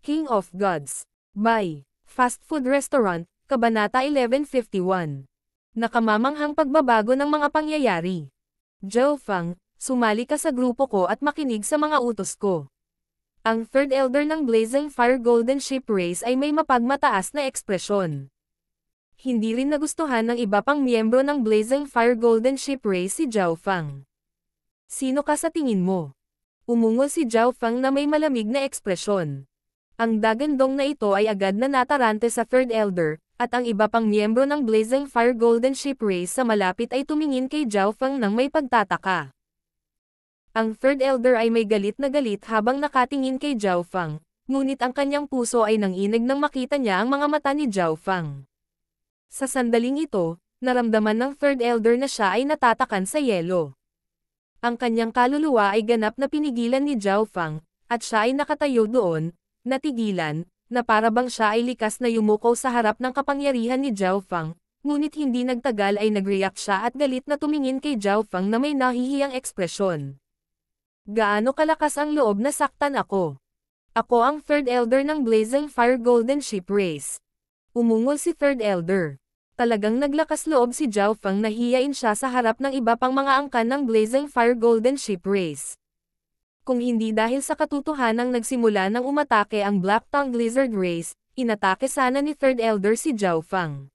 King of Gods. By Fast Food Restaurant, Kabanata 1151. Nakamamanghang pagbabago ng mga pangyayari. Zhao Fang, sumali ka sa grupo ko at makinig sa mga utos ko. Ang third elder ng Blazing Fire Golden Ship Race ay may mapagmataas na ekspresyon. Hindi rin nagustuhan ng iba pang miyembro ng Blazing Fire Golden Ship Race si Zhao Fang. Sino ka sa tingin mo? Umungol si Zhao Fang na may malamig na ekspresyon. Ang dagandong na ito ay agad na natarante sa third elder, at ang iba pang miyembro ng Blazing Fire Golden Ship Race sa malapit ay tumingin kay Zhao Fang nang may pagtataka. Ang third elder ay may galit na galit habang nakatingin kay Zhao Fang, ngunit ang kanyang puso ay nanginig nang makita niya ang mga mata ni Zhao Fang. Sa sandaling ito, naramdaman ng third elder na siya ay natatakan sa yelo. Ang kanyang kaluluwa ay ganap na pinigilan ni Zhao Fang, at siya ay nakatayo doon, natigilan, na para bang siya ay likas na yumuko sa harap ng kapangyarihan ni Zhao Fang, ngunit hindi nagtagal ay nag-react siya at galit na tumingin kay Zhao Fang na may nahihiyang ekspresyon. Gaano kalakas ang loob na saktan ako? Ako ang third elder ng Blazing Fire Golden Ship Race. Umungol si third elder. Talagang naglakas loob si Zhao Fang na hiyain siya sa harap ng iba pang mga angkan ng Blazing Fire Golden Ship Race. Kung hindi dahil sa katotohanang nagsimula ng umatake ang Black Tongue Lizard Race, inatake sana ni third elder si Zhao Fang.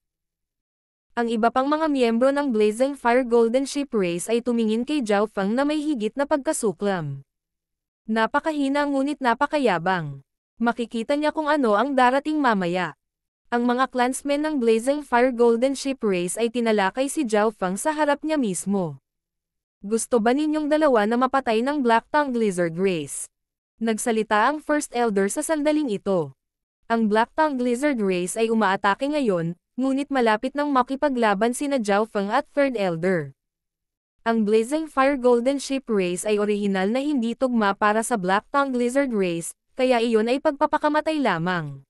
Ang iba pang mga miyembro ng Blazing Fire Golden Ship Race ay tumingin kay Zhao Fang na may higit na pagkasuklam. Napakahina ngunit napakayabang. Makikita niya kung ano ang darating mamaya. Ang mga clansmen ng Blazing Fire Golden Ship Race ay tinalakay si Zhao Fang sa harap niya mismo. Gusto ba ninyong dalawa na mapatay ng Black Tongue Lizard Race? Nagsalita ang First Elder sa sandaling ito. Ang Black Tongue Lizard Race ay umaatake ngayon, ngunit malapit nang makipaglaban sina Zhao Fang at Third Elder. Ang Blazing Fire Golden Ship Race ay orihinal na hindi tugma para sa Black Tongue Lizard Race, kaya iyon ay pagpapakamatay lamang.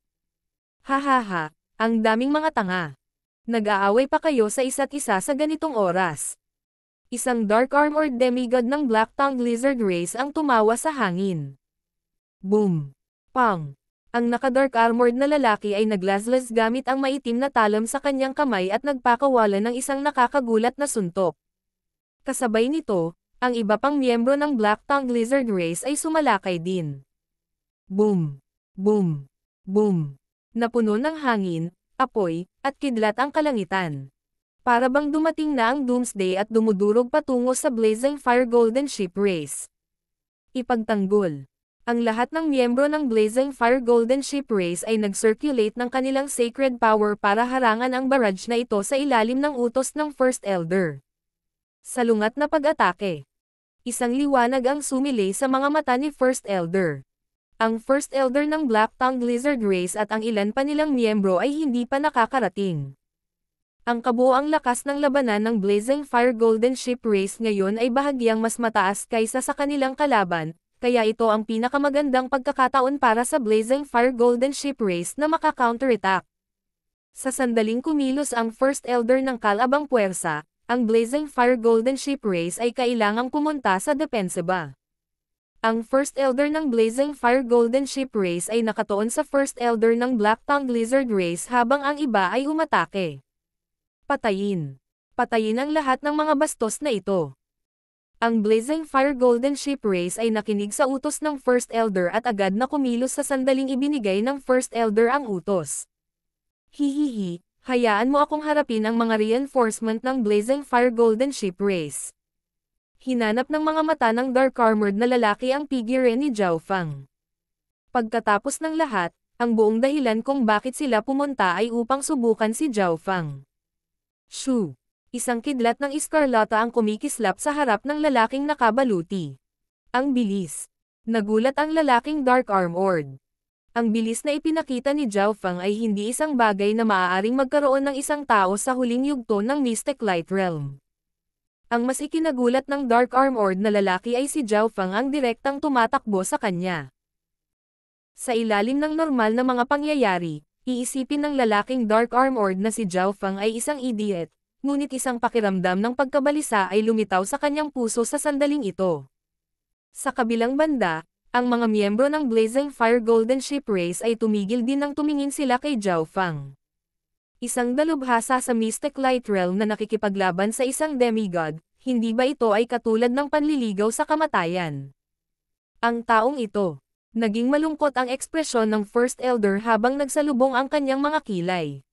Hahaha, ang daming mga tanga. Nag-aaway pa kayo sa isa't isa sa ganitong oras. Isang Dark Armored Demigod ng Black Tongue Lizard Race ang tumawa sa hangin. Boom! Pang! Ang naka-dark armored na lalaki ay naglaslas gamit ang maitim na talam sa kanyang kamay at nagpakawala ng isang nakakagulat na suntok. Kasabay nito, ang iba pang miyembro ng Black Tongue Lizard Race ay sumalakay din. Boom! Boom! Boom! Napuno ng hangin, apoy, at kidlat ang kalangitan. Para bang dumating na ang Doomsday at dumudurog patungo sa Blazing Fire Golden Ship Race. Ipagtanggol. Ang lahat ng miyembro ng Blazing Fire Golden Ship Race ay nag-circulate ng kanilang sacred power para harangan ang barrage na ito sa ilalim ng utos ng First Elder. Salungat na pag-atake. Isang liwanag ang sumilay sa mga mata ni First Elder. Ang First Elder ng Black Tongue Lizard Race at ang ilan pa nilang miyembro ay hindi pa nakakarating. Ang kabuoang lakas ng labanan ng Blazing Fire Golden Ship Race ngayon ay bahagyang mas mataas kaysa sa kanilang kalaban, kaya ito ang pinakamagandang pagkakataon para sa Blazing Fire Golden Ship Race na maka-counterattack. Sa sandaling kumilos ang First Elder ng kalabang puwersa, ang Blazing Fire Golden Ship Race ay kailangang pumunta sa depensiba. Ang First Elder ng Blazing Fire Golden Ship Race ay nakatuon sa First Elder ng Black Tongue Lizard Race habang ang iba ay umatake. Patayin. Patayin ang lahat ng mga bastos na ito. Ang Blazing Fire Golden Ship Race ay nakinig sa utos ng First Elder at agad na kumilos sa sandaling ibinigay ng First Elder ang utos. Hihihi, hayaan mo akong harapin ang mga reinforcement ng Blazing Fire Golden Ship Race. Hinanap ng mga mata ng Dark Armored na lalaki ang figure ni Zhao Fang. Pagkatapos ng lahat, ang buong dahilan kung bakit sila pumunta ay upang subukan si Zhao Fang. Shoo! Isang kidlat ng iskarlata ang kumikislap sa harap ng lalaking nakabaluti. Ang bilis. Nagulat ang lalaking Dark Armored. Ang bilis na ipinakita ni Zhao Fang ay hindi isang bagay na maaaring magkaroon ng isang tao sa huling yugto ng Mystic Light Realm. Ang mas ikinagulat ng Dark Armored na lalaki ay si Zhao Fang ang direktang tumatakbo sa kanya. Sa ilalim ng normal na mga pangyayari, iisipin ng lalaking Dark Armored na si Zhao Fang ay isang idiot, ngunit isang pakiramdam ng pagkabalisa ay lumitaw sa kanyang puso sa sandaling ito. Sa kabilang banda, Ang mga miyembro ng Blazing Fire Golden Ship Race ay tumigil din nang tumingin sila kay Zhao Fang. Isang dalubhasa sa Mystic Light Realm na nakikipaglaban sa isang demigod, hindi ba ito ay katulad ng panliligaw sa kamatayan? Ang taong ito. Naging malungkot ang ekspresyon ng First Elder habang nagsalubong ang kanyang mga kilay.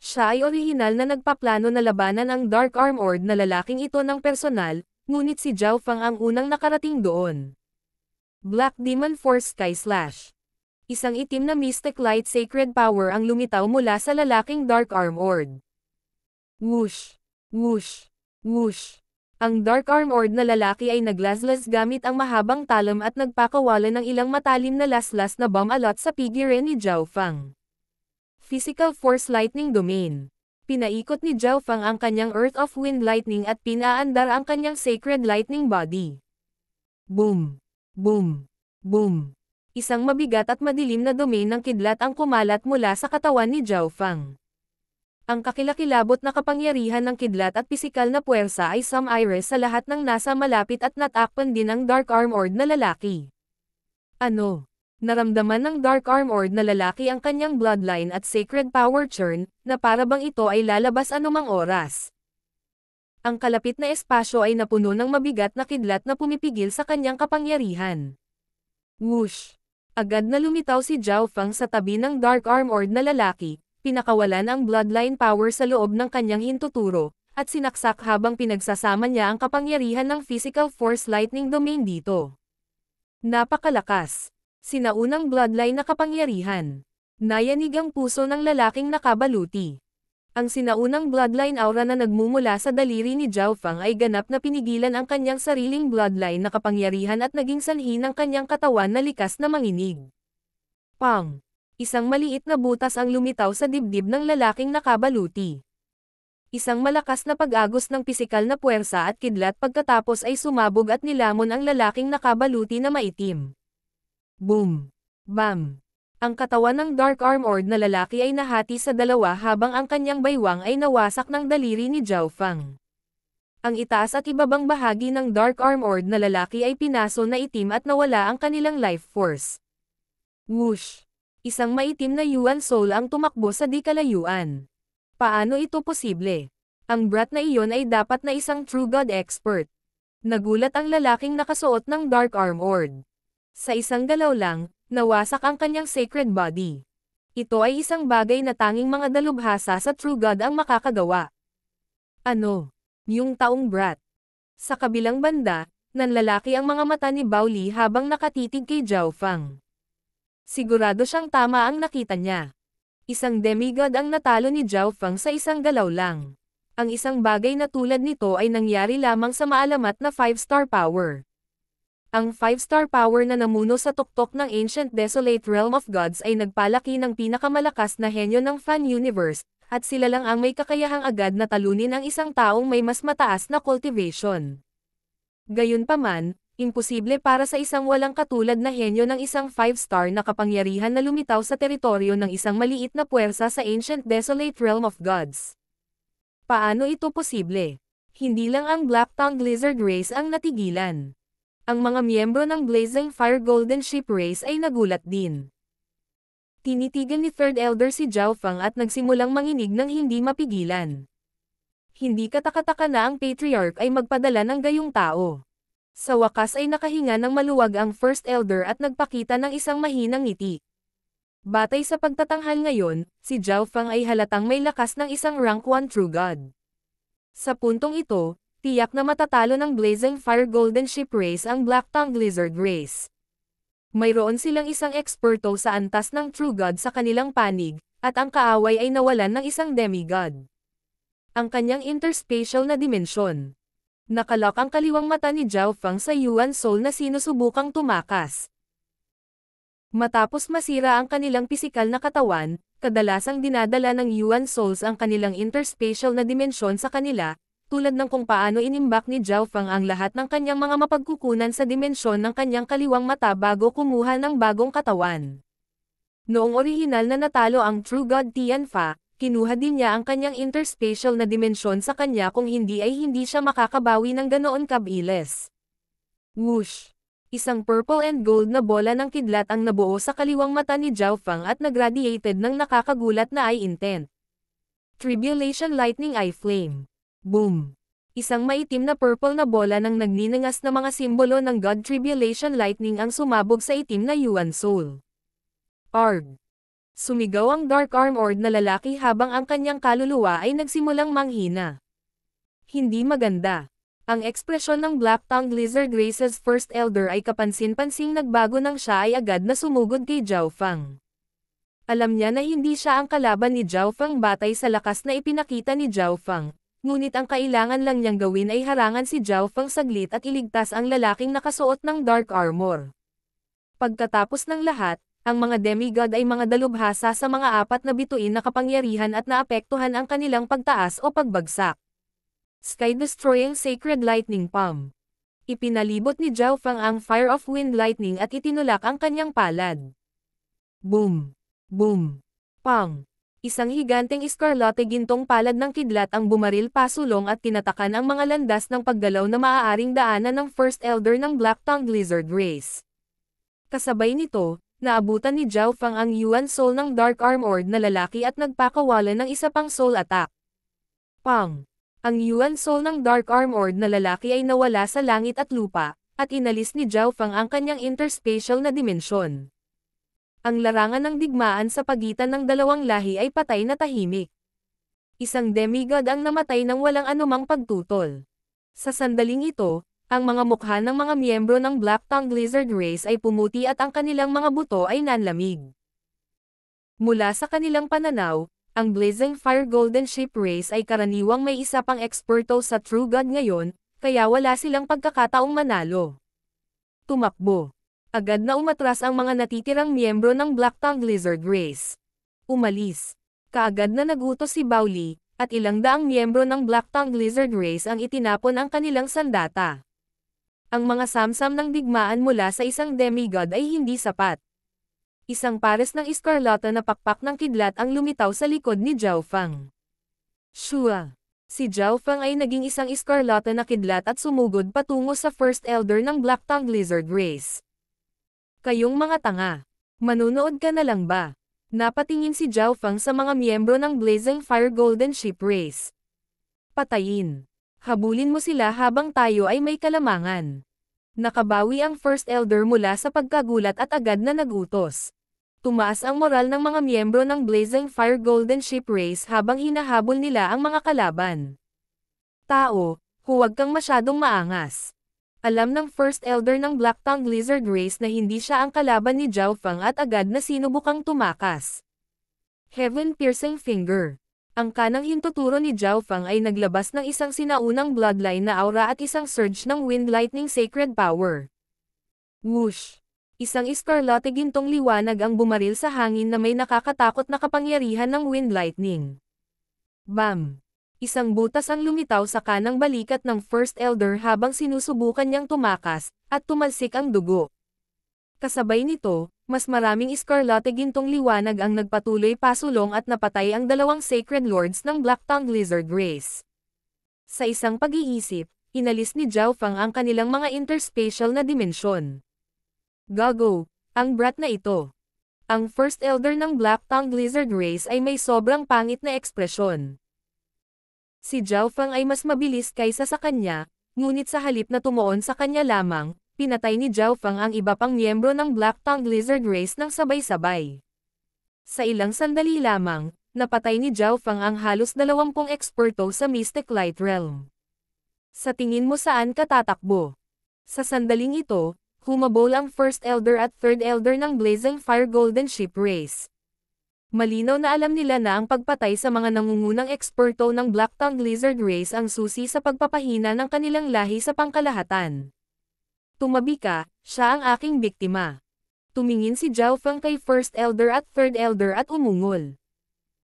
Siya ay orihinal na nagpaplano na labanan ang Dark Armored na lalaking ito ng personal, ngunit si Zhao Fang ang unang nakarating doon. Black Demon Force Sky Slash. Isang itim na Mystic Light Sacred Power ang lumitaw mula sa lalaking Dark Armored. Whoosh! Whoosh! Whoosh! Ang Dark Armored na lalaki ay naglaslas gamit ang mahabang talon at nagpakawala ng ilang matalim na laslas na bomb-alot sa pigiran ni Zhao Fang. Physical Force Lightning Domain. Pinaikot ni Zhao Fang ang kanyang Earth of Wind Lightning at pinaandar ang kanyang Sacred Lightning Body. Boom! Boom! Boom! Isang mabigat at madilim na domain ng kidlat ang kumalat mula sa katawan ni Zhao Fang. Ang kakilakilabot na kapangyarihan ng kidlat at pisikal na puwersa ay sum-iris sa lahat ng nasa malapit at natakpan din ang Dark Armored na lalaki. Ano? Naramdaman ng Dark Armored na lalaki ang kanyang bloodline at sacred power churn, na para bang ito ay lalabas anumang oras. Ang kalapit na espasyo ay napuno ng mabigat na kidlat na pumipigil sa kanyang kapangyarihan. Whoosh! Agad na lumitaw si Zhao Fang sa tabi ng Dark Armored na lalaki, pinakawalan ang bloodline power sa loob ng kanyang hintuturo, at sinaksak habang pinagsasama niya ang kapangyarihan ng Physical Force Lightning Domain dito. Napakalakas! Sinaunang bloodline na kapangyarihan. Nayanig ang puso ng lalaking nakabaluti. Ang sinaunang bloodline aura na nagmumula sa daliri ni Zhao Fang ay ganap na pinigilan ang kanyang sariling bloodline na kapangyarihan at naging sanhi ng kanyang katawan na likas na manginig. Pang! Isang maliit na butas ang lumitaw sa dibdib ng lalaking nakabaluti. Isang malakas na pag-agos ng pisikal na puwersa at kidlat pagkatapos ay sumabog at nilamon ang lalaking nakabaluti na maitim. Boom! Bam! Ang katawan ng Dark Armored na lalaki ay nahati sa dalawa habang ang kanyang baywang ay nawasak ng daliri ni Zhao Fang. Ang itaas at ibabang bahagi ng Dark Armored na lalaki ay pinaso na itim at nawala ang kanilang life force. Whoosh! Isang maitim na Yuan Soul ang tumakbo sa di kalayuan. Paano ito posible? Ang brat na iyon ay dapat na isang True God expert. Nagulat ang lalaking nakasuot ng Dark Armored. Sa isang galaw lang, nawasak ang kanyang sacred body. Ito ay isang bagay na tanging mga dalubhasa sa True God ang makakagawa. Ano? Yung taong brat. Sa kabilang banda, nanlalaki ang mga mata ni Bao Li habang nakatitig kay Zhao Fang. Sigurado siyang tama ang nakita niya. Isang demigod ang natalo ni Zhao Fang sa isang galaw lang. Ang isang bagay na tulad nito ay nangyari lamang sa maalamat na 5-star power. Ang 5-star power na namuno sa tuktok ng Ancient Desolate Realm of Gods ay nagpalaki ng pinakamalakas na henyo ng Fan Universe, at sila lang ang may kakayahang agad na talunin ang isang taong may mas mataas na cultivation. Gayunpaman, imposible para sa isang walang katulad na henyo ng isang 5-star na kapangyarihan na lumitaw sa teritoryo ng isang maliit na puwersa sa Ancient Desolate Realm of Gods. Paano ito posible? Hindi lang ang Black Tongued Lizard Race ang natigilan. Ang mga miyembro ng Blazing Fire Golden Ship Race ay nagulat din. Tinitigan ni Third Elder si Zhao Fang at nagsimulang manginig ng hindi mapigilan. Hindi katakataka na ang Patriarch ay magpadala ng gayong tao. Sa wakas ay nakahinga ng maluwag ang First Elder at nagpakita ng isang mahinang ngiti. Batay sa pagtatanghal ngayon, si Zhao Fang ay halatang may lakas ng isang rank 1 True God. Sa puntong ito, tiyak na matatalo ng Blazing Fire Golden Ship Race ang Black Tongued Lizard Race. Mayroon silang isang eksperto sa antas ng True God sa kanilang panig, at ang kaaway ay nawalan ng isang demigod. Ang kanyang interspatial na dimensyon. Nakalak ang kaliwang mata ni Zhao Fang sa Yuan Soul na sinusubukang tumakas. Matapos masira ang kanilang pisikal na katawan, kadalasang dinadala ng Yuan Souls ang kanilang interspatial na dimensyon sa kanila, tulad ng kung paano inimbak ni Zhao Fang ang lahat ng kanyang mga mapagkukunan sa dimensyon ng kanyang kaliwang mata bago kumuha ng bagong katawan. Noong orihinal na natalo ang True God Tianfa, kinuha din niya ang kanyang interspatial na dimensyon sa kanya kung hindi ay hindi siya makakabawi ng ganoon kabilis. Whoosh! Isang purple and gold na bola ng kidlat ang nabuo sa kaliwang mata ni Zhao Fang at nagradiated ng nakakagulat na eye intent. Tribulation Lightning Eye Flame. Boom! Isang maitim na purple na bola ng nagninangas na mga simbolo ng God Tribulation Lightning ang sumabog sa itim na Yuan Soul. Arg! Sumigaw ang Dark Armored na lalaki habang ang kanyang kaluluwa ay nagsimulang manghina. Hindi maganda. Ang ekspresyon ng Black-Tongued Lizard Race's First Elder ay kapansin-pansing nagbago nang siya ay agad na sumugod kay Zhao Fang. Alam niya na hindi siya ang kalaban ni Zhao Fang batay sa lakas na ipinakita ni Zhao Fang, ngunit ang kailangan lang niyang gawin ay harangan si Zhao Fang saglit at iligtas ang lalaking nakasuot ng Dark Armor. Pagkatapos ng lahat, ang mga demigod ay mga dalubhasa sa mga apat na bituin na kapangyarihan at naapektuhan ang kanilang pagtaas o pagbagsak. Sky-destroying Sacred Lightning Palm. Ipinalibot ni Zhao Fang ang Fire of Wind Lightning at itinulak ang kanyang palad. Boom! Boom! Pang! Isang higanteng iskarlote gintong palad ng kidlat ang bumaril pasulong at tinatakan ang mga landas ng paggalaw na maaaring daanan ng First Elder ng Black-Tongued Lizard Race. Kasabay nito, naabutan ni Zhao Fang ang Yuan Soul ng Dark Armored na lalaki at nagpakawalan ng isa pang soul attack. Pang! Ang Yuan Soul ng Dark Armored na lalaki ay nawala sa langit at lupa, at inalis ni Zhao Fang ang kanyang interspatial na dimensyon. Ang larangan ng digmaan sa pagitan ng dalawang lahi ay patay na tahimik. Isang demigod ang namatay nang walang anumang pagtutol. Sa sandaling ito, ang mga mukha ng mga miyembro ng Black-Tongued Lizard Race ay pumuti at ang kanilang mga buto ay nanlamig. Mula sa kanilang pananaw, ang Blazing Fire Golden Ship Race ay karaniwang may isa pang eksperto sa True God ngayon, kaya wala silang pagkakataong manalo. Tumakbo. Agad na umatras ang mga natitirang miyembro ng Black-Tongued Lizard Race. Umalis. Kaagad na nagutos si Bao Li, at ilang daang miyembro ng Black-Tongued Lizard Race ang itinapon ang kanilang sandata. Ang mga samsam ng digmaan mula sa isang demigod ay hindi sapat. Isang pares ng iskarlata na pakpak ng kidlat ang lumitaw sa likod ni Zhao Fang. Shua! Si Zhao Fang ay naging isang iskarlata na kidlat at sumugod patungo sa First Elder ng Black-Tongued Lizard Race. Kayong mga tanga! Manunood ka na lang ba? Napatingin si Zhao Fang sa mga miyembro ng Blazing Fire Golden Ship Race. Patayin! Habulin mo sila habang tayo ay may kalamangan. Nakabawi ang First Elder mula sa pagkagulat at agad na nagutos. Tumaas ang moral ng mga miyembro ng Blazing Fire Golden Ship Race habang hinahabol nila ang mga kalaban. Tao, huwag kang masyadong maangas. Alam ng First Elder ng Black-Tongued Lizard Race na hindi siya ang kalaban ni Zhao Fang at agad na sinubukang tumakas. Heaven-piercing finger. Ang kanang hintuturo ni Zhao Fang ay naglabas ng isang sinaunang bloodline na aura at isang surge ng Wind Lightning Sacred Power. Whoosh! Isang iskarlate gintong liwanag ang bumaril sa hangin na may nakakatakot na kapangyarihan ng Wind Lightning. Bam! Isang butas ang lumitaw sa kanang balikat ng First Elder habang sinusubukan niyang tumakas, at tumalsik ang dugo. Kasabay nito, mas maraming iskarlate gintong liwanag ang nagpatuloy pasulong at napatay ang dalawang Sacred Lords ng Black-Tongued Lizard Race. Sa isang pag-iisip, inalis ni Zhao Fang ang kanilang mga interspatial na dimensyon. Gago, ang brat na ito. Ang First Elder ng Black-Tongued Lizard Race ay may sobrang pangit na ekspresyon. Si Zhao Fang ay mas mabilis kaysa sa kanya, ngunit sa halip na tumuon sa kanya lamang, pinatay ni Zhao Fang ang iba pang miyembro ng Black-Tongued Lizard Race ng sabay-sabay. Sa ilang sandali lamang, napatay ni Zhao Fang ang halos 20 eksperto sa Mystic Light Realm. Sa tingin mo saan ka tatakbo? Sa sandaling ito, humabol ang First Elder at Third Elder ng Blazing Fire Golden Ship Race. Malinaw na alam nila na ang pagpatay sa mga nangungunang eksperto ng Black-Tongued Lizard Race ang susi sa pagpapahina ng kanilang lahi sa pangkalahatan. Tumabi ka, siya ang aking biktima. Tumingin si Zhao Fang kay First Elder at Third Elder at umungol.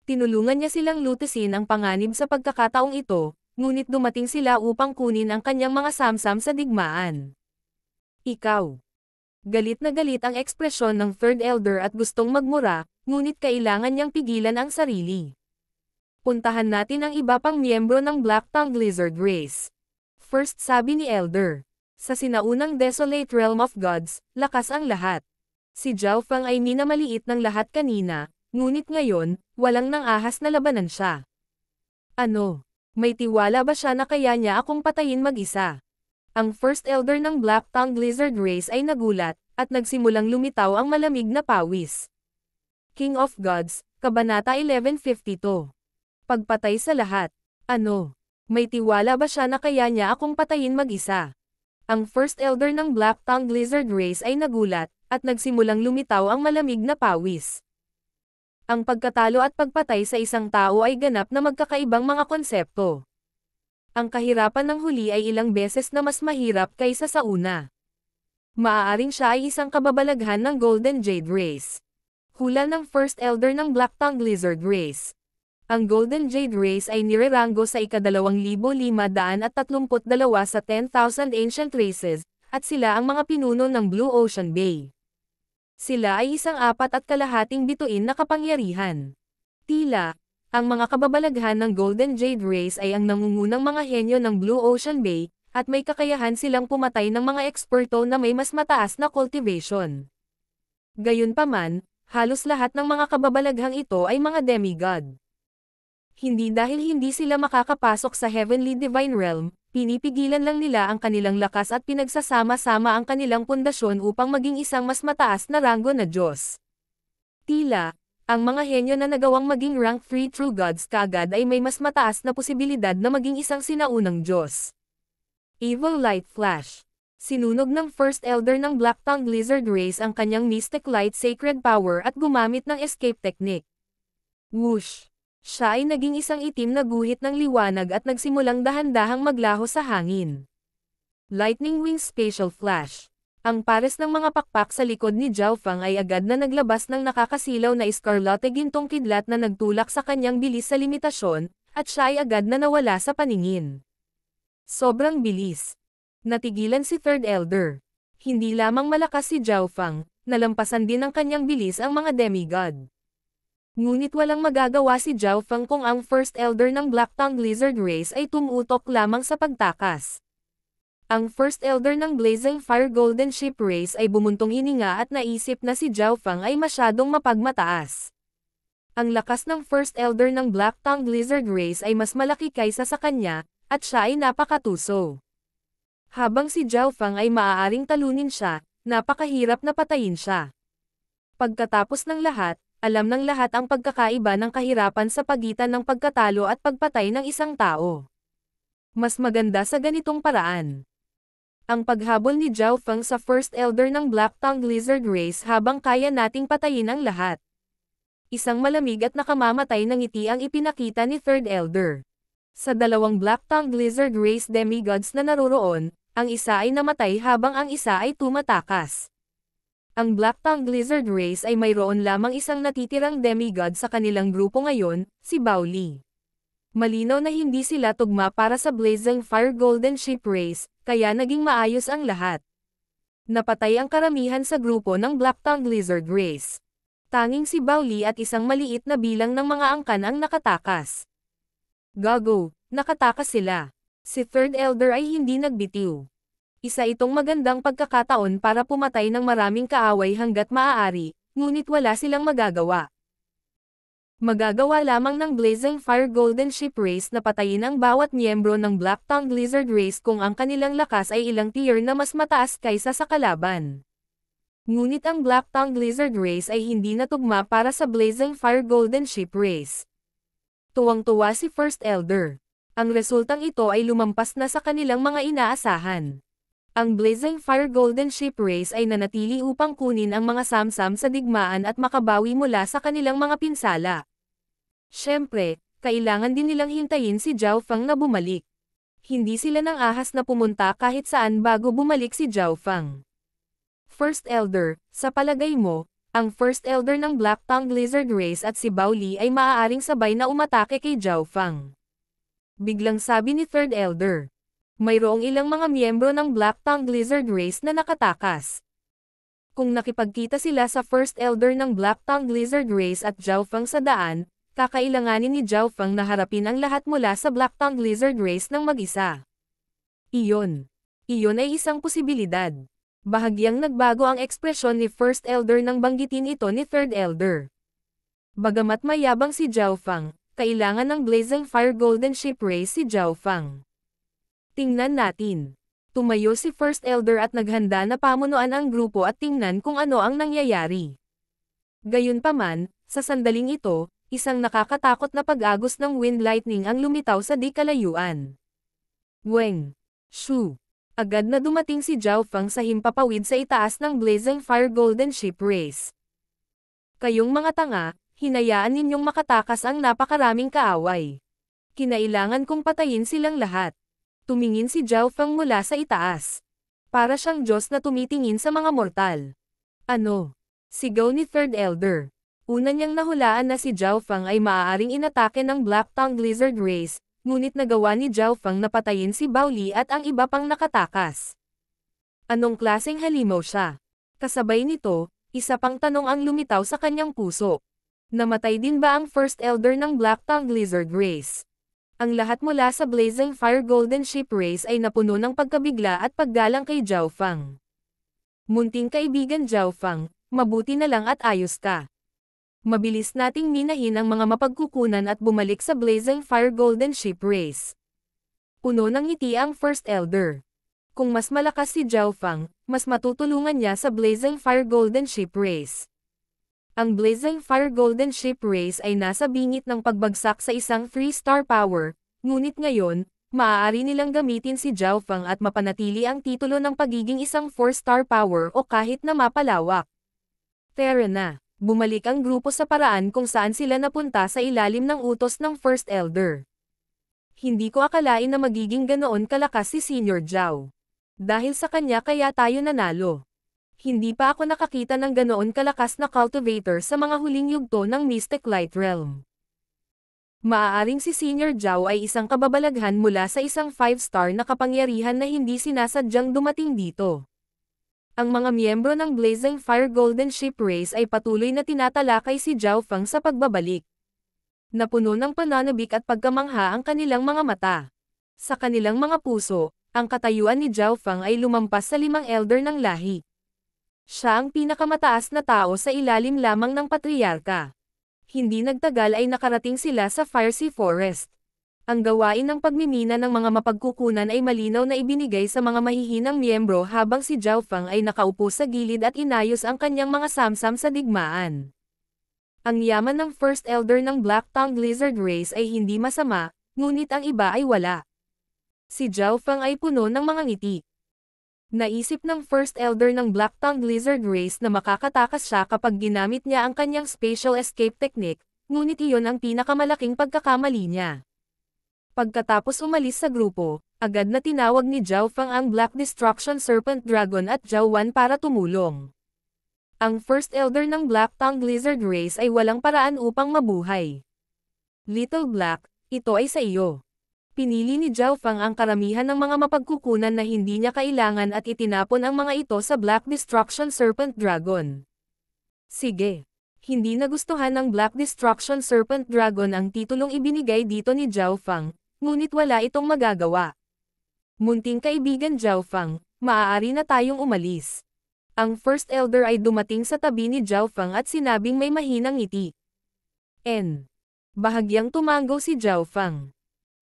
Tinulungan niya silang lutasin ang panganib sa pagkakataong ito, ngunit dumating sila upang kunin ang kanyang mga samsam sa digmaan. Ikaw. Galit na galit ang ekspresyon ng Third Elder at gustong magmura, ngunit kailangan niyang pigilan ang sarili. Puntahan natin ang iba pang miyembro ng Black-Tongued Lizard Race. First sabi ni Elder. Sa sinaunang Desolate Realm of Gods, lakas ang lahat. Si Zhao Feng ay minamaliit ng lahat kanina, ngunit ngayon, walang nang ahas na labanan siya. Ano? May tiwala ba siya na kaya niya akong patayin mag-isa? Ang First Elder ng Black-Tongued Lizard Race ay nagulat, at nagsimulang lumitaw ang malamig na pawis. King of Gods, Kabanata 1152. Pagpatay sa lahat. Ano? May tiwala ba siya na kaya niya akong patayin mag-isa? Ang First Elder ng Black-Tongued Lizard Race ay nagulat, at nagsimulang lumitaw ang malamig na pawis. Ang pagkatalo at pagpatay sa isang tao ay ganap na magkakaibang mga konsepto. Ang kahirapan ng huli ay ilang beses na mas mahirap kaysa sa una. Maaaring siya ay isang kababalaghan ng Golden Jade Race. Hula ng First Elder ng Black-Tongued Lizard Race. Ang Golden Jade Race ay nireranggo sa ika-2532 sa 10,000 Ancient Races, at sila ang mga pinuno ng Blue Ocean Bay. Sila ay isang 4.5 bituin na kapangyarihan. Tila, ang mga kababalaghan ng Golden Jade Race ay ang nangungunang mga henyo ng Blue Ocean Bay, at may kakayahan silang pumatay ng mga eksperto na may mas mataas na cultivation. Gayunpaman, halos lahat ng mga kababalaghang ito ay mga demigod. Hindi dahil hindi sila makakapasok sa Heavenly Divine Realm, pinipigilan lang nila ang kanilang lakas at pinagsasama-sama ang kanilang pundasyon upang maging isang mas mataas na ranggo na Diyos. Tila, ang mga henyo na nagawang maging rank 3 True Gods kaagad ay may mas mataas na posibilidad na maging isang sinaunang Diyos. Evil Light Flash. Sinunog ng First Elder ng Black-Tongued Lizard Race ang kanyang Mystic Light Sacred Power at gumamit ng escape technique. Whoosh! Siya ay naging isang itim na guhit ng liwanag at nagsimulang dahan-dahang maglaho sa hangin. Lightning Wing Spatial Flash. Ang pares ng mga pakpak sa likod ni Zhao Feng ay agad na naglabas ng nakakasilaw na iskarlate gintong kidlat na nagtulak sa kanyang bilis sa limitasyon, at siya ay agad na nawala sa paningin. Sobrang bilis. Natigilan si Third Elder. Hindi lamang malakas si Zhao Feng, nalampasan din ng kanyang bilis ang mga demigod. Ngunit walang magagawa si Zhao Feng kung ang First Elder ng Black-Tongued Lizard Race ay tumutok lamang sa pagtakas. Ang First Elder ng Blazing Fire Golden Ship Race ay bumuntong hininga at naisip na si Zhao Feng ay masyadong mapagmataas. Ang lakas ng First Elder ng Black-Tongued Lizard Race ay mas malaki kaysa sa kanya, at siya ay napakatuso. Habang si Zhao Feng ay maaaring talunin siya, napakahirap na patayin siya. Pagkatapos ng lahat, alam ng lahat ang pagkakaiba ng kahirapan sa pagitan ng pagkatalo at pagpatay ng isang tao. Mas maganda sa ganitong paraan. Ang paghabol ni Zhao Feng sa First Elder ng Black-Tongued Lizard Race habang kaya nating patayin ang lahat. Isang malamig at nakamamatay na ngiti ang ipinakita ni Third Elder. Sa dalawang Black-Tongued Lizard Race demigods na naroroon, ang isa ay namatay habang ang isa ay tumatakas. Ang Black-Tongued Lizard Race ay mayroon lamang isang natitirang demigod sa kanilang grupo ngayon, si Bao Li. Malinaw na hindi sila tugma para sa Blazing Fire Golden Ship Race, kaya naging maayos ang lahat. Napatay ang karamihan sa grupo ng Black-Tongued Lizard Race. Tanging si Bao Li at isang maliit na bilang ng mga angkan ang nakatakas. Gago, nakatakas sila. Si Third Elder ay hindi nagbitiw. Isa itong magandang pagkakataon para pumatay ng maraming kaaway hanggat maaari, ngunit wala silang magagawa. Magagawa lamang ng Blazing Fire Golden Ship Race na patayin ang bawat miyembro ng Black-Tongued Lizard Race kung ang kanilang lakas ay ilang tier na mas mataas kaysa sa kalaban. Ngunit ang Black-Tongued Lizard Race ay hindi natugma para sa Blazing Fire Golden Ship Race. Tuwang-tuwa si First Elder. Ang resultang ito ay lumampas na sa kanilang mga inaasahan. Ang Blazing Fire Golden Ship Race ay nanatili upang kunin ang mga samsam sa digmaan at makabawi mula sa kanilang mga pinsala. Siyempre, kailangan din nilang hintayin si Zhao Feng na bumalik. Hindi sila nang ahas na pumunta kahit saan bago bumalik si Zhao Feng. First Elder, sa palagay mo, ang First Elder ng Black-Tongued Lizard Race at si Bao Li ay maaaring sabay na umatake kay Zhao Feng. Biglang sabi ni Third Elder. Mayroong ilang mga miyembro ng Black-Tongued Lizard Race na nakatakas. Kung nakipagkita sila sa First Elder ng Black-Tongued Lizard Race at Zhao Feng sa daan, kakailanganin ni Zhao Feng na harapin ang lahat mula sa Black-Tongued Lizard Race ng mag-isa. Iyon. Iyon ay isang posibilidad. Bahagyang nagbago ang ekspresyon ni First Elder nang banggitin ito ni Third Elder. Bagamat mayabang si Zhao Fang, kailangan ng Blazing Fire Golden Ship Race si Zhao Fang. Tingnan natin. Tumayo si First Elder at naghanda na pamunuan ang grupo at tingnan kung ano ang nangyayari. Gayunpaman, sa sandaling ito, isang nakakatakot na pag-agos ng wind lightning ang lumitaw sa di kalayuan. Weng! Shu! Agad na dumating si Zhao Fang sa himpapawid sa itaas ng Blazing Fire Golden Ship Race. Kayong mga tanga, hinayaan ninyong makatakas ang napakaraming kaaway. Kinailangan kong patayin silang lahat. Tumingin si Zhao Fang mula sa itaas. Para siyang Diyos na tumitingin sa mga mortal. Ano? Sigaw ni Third Elder. Una niyang nahulaan na si Zhao Fang ay maaaring inatake ng Black Tongue Lizard Race, ngunit nagawa ni Zhao Fang na patayin si Bao Li at ang iba pang nakatakas. Anong klaseng halimaw siya? Kasabay nito, isa pang tanong ang lumitaw sa kanyang puso. Namatay din ba ang First Elder ng Black Tongue Lizard Race? Ang lahat mula sa Blazing Fire Golden Ship Race ay napuno ng pagkabigla at paggalang kay Zhao Fang. Munting kaibigan Zhao Fang, mabuti na lang at ayos ka. Mabilis nating minahin ang mga mapagkukunan at bumalik sa Blazing Fire Golden Ship Race. Puno ng ngiti ang First Elder. Kung mas malakas si Zhao Fang, mas matutulungan niya sa Blazing Fire Golden Ship Race. Ang Blazing Fire Golden Ship Race ay nasa bingit ng pagbagsak sa isang 3-star power, ngunit ngayon, maaari nilang gamitin si Zhao Fang at mapanatili ang titulo ng pagiging isang 4-star power o kahit na mapalawak. Tara na. Bumalik ang grupo sa paraan kung saan sila napunta sa ilalim ng utos ng First Elder. Hindi ko akalain na magiging ganoon kalakas si Senior Zhao. Dahil sa kanya kaya tayo nanalo. Hindi pa ako nakakita ng ganoon kalakas na cultivator sa mga huling yugto ng Mystic Light Realm. Maaaring si Senior Zhao ay isang kababalaghan mula sa isang 5-star na kapangyarihan na hindi sinasadyang dumating dito. Ang mga miyembro ng Blazing Fire Golden Ship Race ay patuloy na tinatalakay si Zhao Fang sa pagbabalik. Napuno ng pananabik at pagkamangha ang kanilang mga mata. Sa kanilang mga puso, ang katayuan ni Zhao Fang ay lumampas sa 5 elder ng lahi. Siya ang pinakamataas na tao sa ilalim lamang ng patriarka. Hindi nagtagal ay nakarating sila sa Firesea Forest. Ang gawain ng pagmimina ng mga mapagkukunan ay malinaw na ibinigay sa mga mahihinang miyembro habang si Zhao Fang ay nakaupo sa gilid at inayos ang kanyang mga samsam sa digmaan. Ang yaman ng First Elder ng Black Tongue Lizard Race ay hindi masama, ngunit ang iba ay wala. Si Zhao Fang ay puno ng mga ngiti. Naisip ng First Elder ng Black Tongue Lizard Race na makakatakas siya kapag ginamit niya ang kanyang spatial escape technique, ngunit iyon ang pinakamalaking pagkakamali niya. Pagkatapos umalis sa grupo, agad na tinawag ni Zhao Fang ang Black Destruction Serpent Dragon at Zhao Wan para tumulong. Ang First Elder ng Black Tongue Lizard Race ay walang paraan upang mabuhay. Little Black, ito ay sa iyo. Pinili ni Zhao Fang ang karamihan ng mga mapagkukunan na hindi niya kailangan at itinapon ang mga ito sa Black Destruction Serpent Dragon. Sige. Hindi nagustuhan ng Black Destruction Serpent Dragon ang titulong ibinigay dito ni Zhao Fang, ngunit wala itong magagawa. Munting kaibigan Zhao Fang, maaari na tayong umalis. Ang First Elder ay dumating sa tabi ni Zhao Fang at sinabing may mahinang ngiti. Bahagyang tumango si Zhao Fang.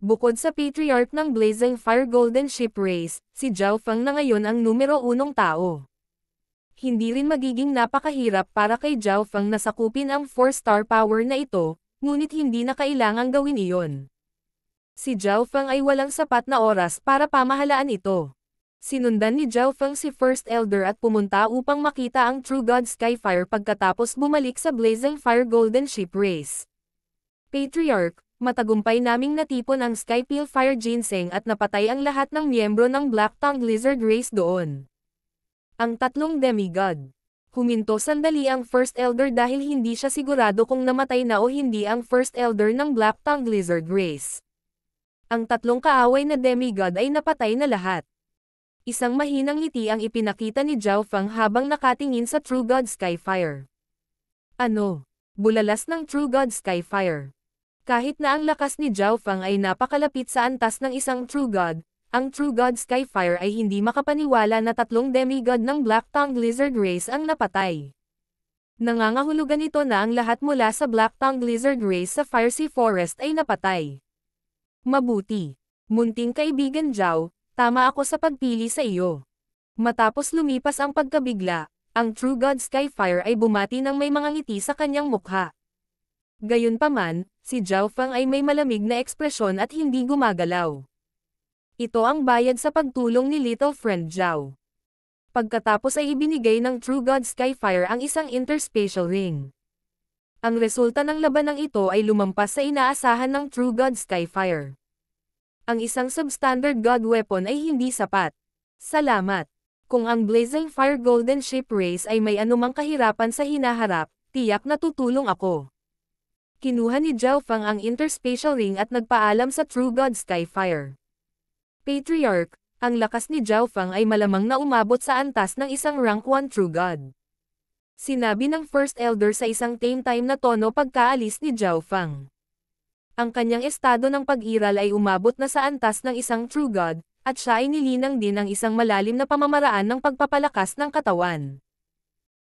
Bukod sa Patriarch ng Blazing Fire Golden Ship Race, si Zhao Fang na ngayon ang numero 1 tao. Hindi rin magiging napakahirap para kay Zhao Fang na sakupin ang 4-star power na ito, ngunit hindi na kailangang gawin iyon. Si Zhao Fang ay walang sapat na oras para pamahalaan ito. Sinundan ni Zhao Fang si First Elder at pumunta upang makita ang True God Skyfire pagkatapos bumalik sa Blazing Fire Golden Ship Race. Patriarch, matagumpay naming natipon ang Skypeel Fire Ginseng at napatay ang lahat ng miyembro ng Black Tongue Lizard Race doon. Ang 3 demigod. Huminto sandali ang First Elder dahil hindi siya sigurado kung namatay na o hindi ang First Elder ng Black Tongue Lizard Race. Ang 3 kaaway na demigod ay napatay na lahat. Isang mahinang ngiti ang ipinakita ni Zhao Fang habang nakatingin sa True God Skyfire. Ano? Bulalas ng True God Skyfire. Kahit na ang lakas ni Zhao Fang ay napakalapit sa antas ng isang True God, ang True God Skyfire ay hindi makapaniwala na 3 demigod ng Black-Tongued Lizard Race ang napatay. Nangangahulugan ito na ang lahat mula sa Black-Tongued Lizard Race sa Firesea Forest ay napatay. Mabuti. Munting kaibigan Zhao, tama ako sa pagpili sa iyo. Matapos lumipas ang pagkabigla, ang True God Skyfire ay bumati ng may mga ngiti sa kanyang mukha. Gayunpaman, si Zhao Feng ay may malamig na ekspresyon at hindi gumagalaw. Ito ang bayad sa pagtulong ni Little Friend Zhao. Pagkatapos ay ibinigay ng True God Skyfire ang isang interspatial ring. Ang resulta ng labanang ito ay lumampas sa inaasahan ng True God Skyfire. Ang isang substandard God weapon ay hindi sapat. Salamat. Kung ang Blazing Fire Golden Ship Race ay may anumang kahirapan sa hinaharap, tiyak na tutulong ako. Kinuha ni Zhao Feng ang interspatial ring at nagpaalam sa True God Skyfire. Patriarch, ang lakas ni Zhao Feng ay malamang na umabot sa antas ng isang rank 1 True God. Sinabi ng First Elder sa isang tame time na tono pagkaalis ni Zhao Feng. Ang kanyang estado ng pag-iral ay umabot na sa antas ng isang True God, at siya ay nilinang din ng isang malalim na pamamaraan ng pagpapalakas ng katawan.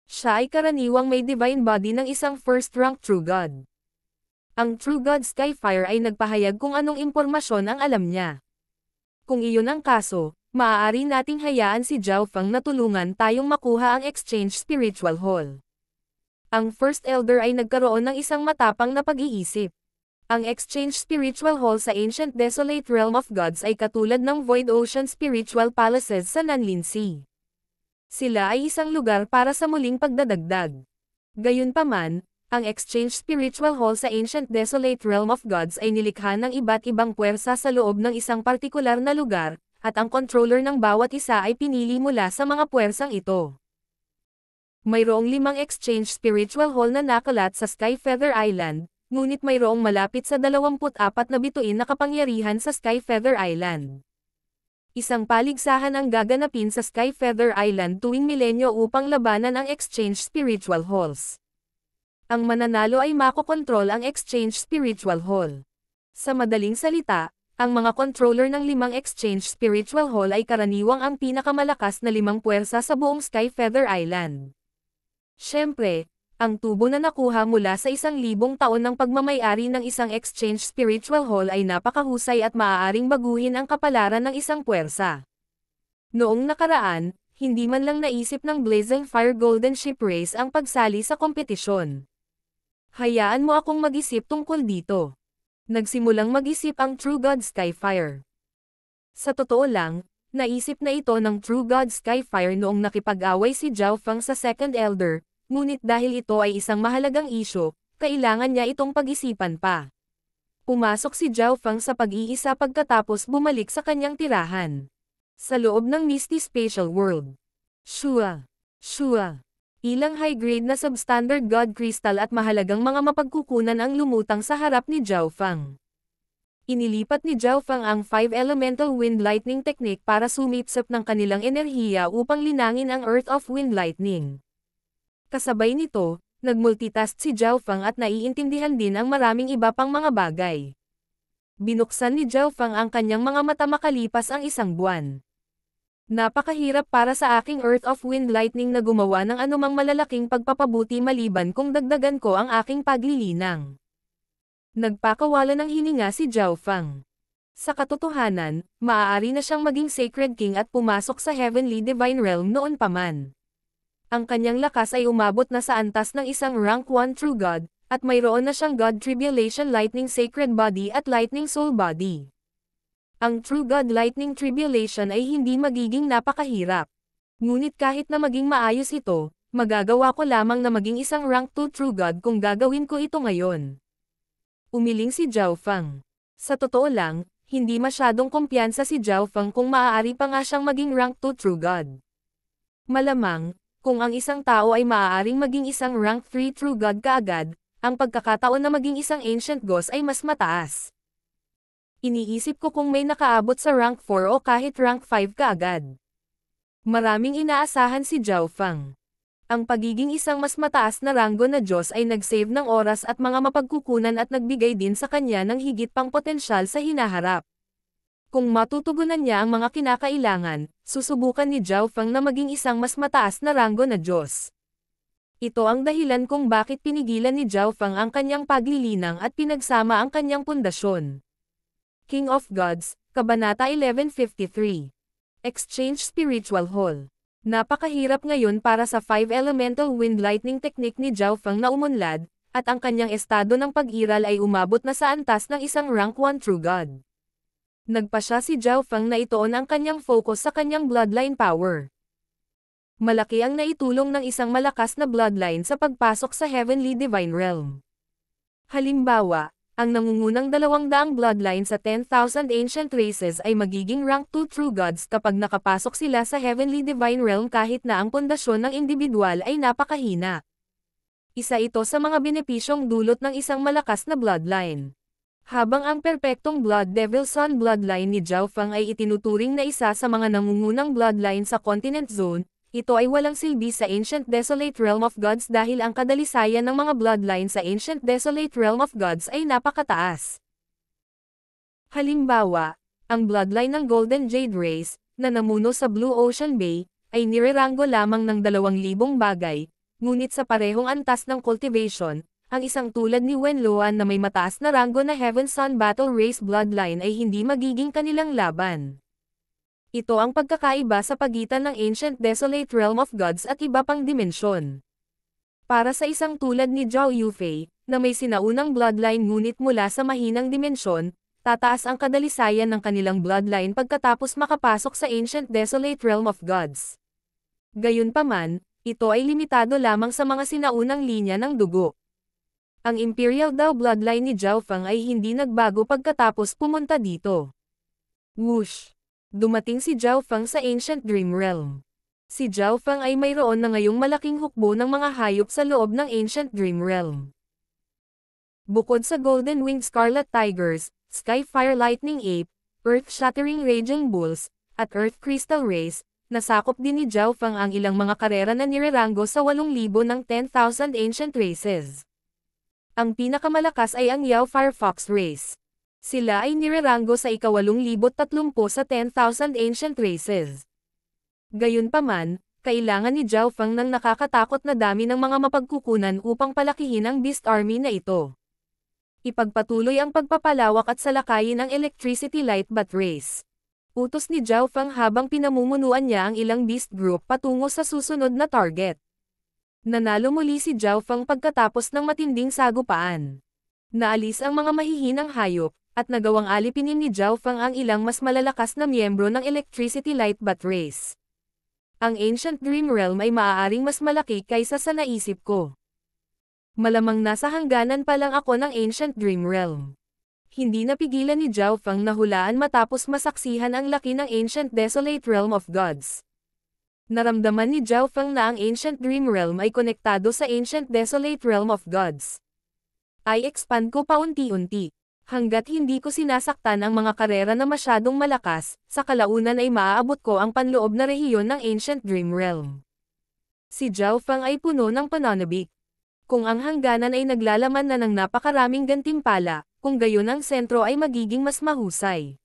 Siya ay karaniwang may divine body ng isang first-rank True God. Ang True God Skyfire ay nagpahayag kung anong impormasyon ang alam niya. Kung iyon ang kaso, maaari nating hayaan si Zhao Feng na tulungan tayong makuha ang Exchange Spiritual Hall. Ang First Elder ay nagkaroon ng isang matapang na pag-iisip. Ang Exchange Spiritual Hall sa Ancient Desolate Realm of Gods ay katulad ng Void Ocean Spiritual Palaces sa Nanlin Sea. Sila ay isang lugar para sa muling pagdadagdag. Gayunpaman, ang Exchange Spiritual Hall sa Ancient Desolate Realm of Gods ay nilikha ng iba't ibang puwersa sa loob ng isang partikular na lugar, at ang controller ng bawat isa ay pinili mula sa mga puwersang ito. Mayroong 5 Exchange Spiritual Hall na nakalat sa Skyfeather Island, ngunit mayroong malapit sa 24 na bituin na kapangyarihan sa Skyfeather Island. Isang paligsahan ang gaganapin sa Skyfeather Island tuwing milenyo upang labanan ang Exchange Spiritual Halls. Ang mananalo ay makokontrol ang Exchange Spiritual Hall. Sa madaling salita, ang mga controller ng 5 Exchange Spiritual Hall ay karaniwang ang pinakamalakas na 5 puwersa sa buong Skyfeather Island. Siyempre, ang tubo na nakuha mula sa 1,000 taon ng pagmamayari ng isang Exchange Spiritual Hall ay napakahusay at maaaring baguhin ang kapalaran ng isang puwersa. Noong nakaraan, hindi man lang naisip ng Blazing Fire Golden Ship Race ang pagsali sa kompetisyon. Hayaan mo akong mag-isip tungkol dito. Nagsimulang mag-isip ang True God Skyfire. Sa totoo lang, naisip na ito ng True God Skyfire noong nakipag-away si Zhao Feng sa Second Elder, ngunit dahil ito ay isang mahalagang isyu, kailangan niya itong pag-isipan pa. Pumasok si Zhao Feng sa pag-iisa pagkatapos bumalik sa kanyang tirahan. Sa loob ng Misty Spatial World. Shua. Ilang high-grade na substandard God Crystal at mahalagang mga mapagkukunan ang lumutang sa harap ni Zhao Feng. Inilipat ni Zhao Feng ang 5 Elemental Wind Lightning Technique para sumipsip ng kanilang enerhiya upang linangin ang Earth of Wind Lightning. Kasabay nito, nagmultitask si Zhao Feng at naiintindihan din ang maraming iba pang mga bagay. Binuksan ni Zhao Feng ang kanyang mga mata makalipas ang 1 buwan. Napakahirap para sa aking Earth of Wind Lightning na gumawa ng anumang malalaking pagpapabuti maliban kung dagdagan ko ang aking paglilinang. Nagpakawala ng hininga si Zhao Feng. Sa katotohanan, maaari na siyang maging Sacred King at pumasok sa Heavenly Divine Realm noon pa man. Ang kanyang lakas ay umabot na sa antas ng isang Rank 1 True God, at mayroon na siyang God Tribulation Lightning Sacred Body at Lightning Soul Body. Ang True God Lightning Tribulation ay hindi magiging napakahirap. Ngunit kahit na maging maayos ito, magagawa ko lamang na maging isang Rank 2 True God kung gagawin ko ito ngayon. Umiling si Zhao Feng. Sa totoo lang, hindi masyadong kumpiyansa si Zhao Feng kung maaari pa nga siyang maging Rank 2 True God. Malamang, kung ang isang tao ay maaaring maging isang Rank 3 True God kaagad, ang pagkakataon na maging isang Ancient Ghost ay mas mataas. Iniisip ko kung may nakaabot sa Rank 4 o kahit Rank 5 kaagad. Maraming inaasahan si Zhao Feng. Ang pagiging isang mas mataas na ranggo na Diyos ay nag-save ng oras at mga mapagkukunan at nagbigay din sa kanya ng higit pang potensyal sa hinaharap. Kung matutugunan niya ang mga kinakailangan, susubukan ni Zhao Feng na maging isang mas mataas na ranggo na Diyos. Ito ang dahilan kung bakit pinigilan ni Zhao Feng ang kanyang paglilinang at pinagsama ang kanyang pundasyon. King of Gods, Kabanata 1153. Exchange Spiritual Hall. Napakahirap ngayon para sa 5 Elemental Wind Lightning Technique ni Zhao Feng na umunlad, at ang kanyang estado ng pag-iral ay umabot na sa antas ng isang rank 1 True God. Nagpasya si Zhao Feng na itoon ang kanyang focus sa kanyang bloodline power. Malaki ang naitulong ng isang malakas na bloodline sa pagpasok sa Heavenly Divine Realm. Halimbawa, ang nangungunang 200 bloodline sa 10,000 ancient races ay magiging rank 2 True Gods kapag nakapasok sila sa Heavenly Divine Realm kahit na ang pundasyon ng individual ay napakahina. Isa ito sa mga benepisyong dulot ng isang malakas na bloodline. Habang ang perpektong Blood Devil Sun bloodline ni Zhao Feng ay itinuturing na isa sa mga nangungunang bloodline sa Continent Zone, ito ay walang silbi sa Ancient Desolate Realm of Gods dahil ang kadalisayan ng mga bloodline sa Ancient Desolate Realm of Gods ay napakataas. Halimbawa, ang bloodline ng Golden Jade Race, na namuno sa Blue Ocean Bay, ay nireranggo lamang ng 2,000 bagay, ngunit sa parehong antas ng cultivation, ang isang tulad ni Wenloan na may mataas na ranggo na Heaven Sun Battle Race bloodline ay hindi magiging kanilang laban. Ito ang pagkakaiba sa pagitan ng Ancient Desolate Realm of Gods at iba pang dimensyon. Para sa isang tulad ni Zhao Yufei, na may sinaunang bloodline ngunit mula sa mahinang dimensyon, tataas ang kadalisayan ng kanilang bloodline pagkatapos makapasok sa Ancient Desolate Realm of Gods. Gayunpaman, ito ay limitado lamang sa mga sinaunang linya ng dugo. Ang Imperial Dao bloodline ni Zhao Feng ay hindi nagbago pagkatapos pumunta dito. Whoosh! Dumating si Zhao Feng sa Ancient Dream Realm. Si Zhao Feng ay mayroon na ngayong malaking hukbo ng mga hayop sa loob ng Ancient Dream Realm. Bukod sa Golden Winged Scarlet Tigers, Sky Fire Lightning Ape, Earth Shattering Raging Bulls, at Earth Crystal Race, nasakop din ni Zhao Feng ang ilang mga karera na nireranggo sa 8,000 ng 10,000 Ancient Races. Ang pinakamalakas ay ang Yao Fire Fox Race. Sila ay nireranggo sa ika-8,030 sa 10,000 ancient races. Gayunpaman, kailangan ni Zhao Feng ng nakakatakot na dami ng mga mapagkukunan upang palakihin ang Beast Army na ito. Ipagpatuloy ang pagpapalawak at salakayin ang Electricity Light Bat Race. Utos ni Zhao Feng habang pinamumunuan niya ang ilang Beast Group patungo sa susunod na target. Nanalo muli si Zhao Feng pagkatapos ng matinding sagupaan. Naalis ang mga mahihinang hayop, at nagawang alipinin ni Zhao Feng ang ilang mas malalakas na miyembro ng Electricity Light Bat Race. Ang Ancient Dream Realm ay maaaring mas malaki kaysa sa naisip ko. Malamang nasa hangganan pa lang ako ng Ancient Dream Realm. Hindi napigilan ni Zhao Feng na hulaan matapos masaksihan ang laki ng Ancient Desolate Realm of Gods. Naramdaman ni Zhao Feng na ang Ancient Dream Realm ay konektado sa Ancient Desolate Realm of Gods. Ay expand ko paunti-unti. Hanggat hindi ko sinasaktan ang mga karera na masyadong malakas, sa kalaunan ay maaabot ko ang panloob na rehiyon ng Ancient Dream Realm. Si Zhao Feng ay puno ng pananabik. Kung ang hangganan ay naglalaman na ng napakaraming gantimpala, kung gayon ang sentro ay magiging mas mahusay.